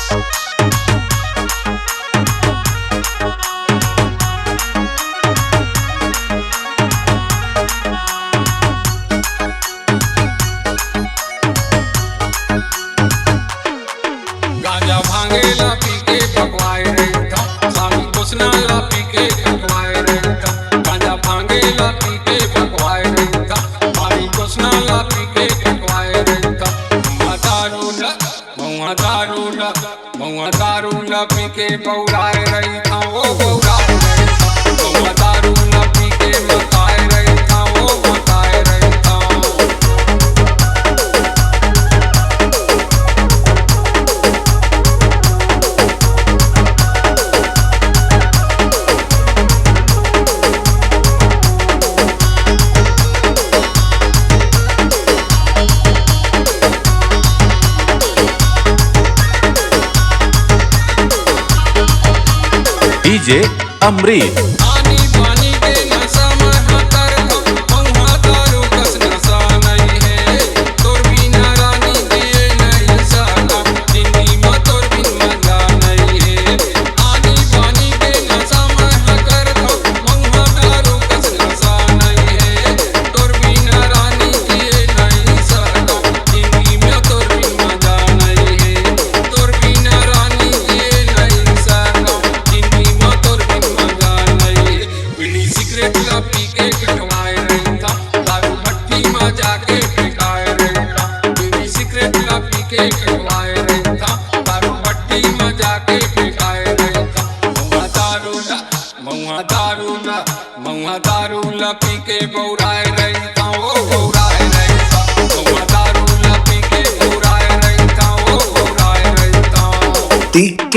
गांजा भांगेला पी के भगवाए रे था, स्वामी कृष्णा ला पी के भगवाए रे था। गांजा भांगेला पी के भगवाए रे था, स्वामी कृष्णा ला पी के भगवाए रे था। महुआ दारू ला पी के बौराए रही था, वो बौराए रही था। महुआ दारू ला पी के मताए रही था, वो मताए रही था। DJ Amrit पानी पानी के नशा में हतर हो, महुआ दारू कस नशा नहीं है। तोर बिना रानी दिए नहीं साला, जिंदगी में तोर बिन मजा नहीं है। पानी पानी के नशा में हतर हो, महुआ दारू कस नशा नहीं है। तोर बिना रानी दिए नहीं साला, जिंदगी में तोर बिन मजा नहीं है। तोर बिना रानी दिए नहीं साला, जिंदगी में तोर बिन मजा नहीं है। बीड़ी सिगरेट ला पी के कटवाए रही था, दारू भट्टी में जाके फेंकाए रही था। बीड़ी सिगरेट ला पी के कटवाए रही था, दारू भट्टी में जाके फेंकाए रही था। महुआ दारू ला पी के बौराए रही था, वो बौराए रही था। महुआ दारू ला पी के बौराए रही था, वो बौराए रही था। TK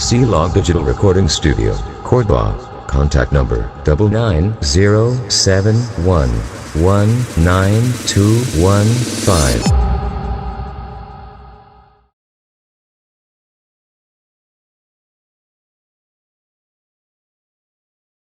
C-Log Digital Recording Studio, Cordoba. Contact number 99071192115.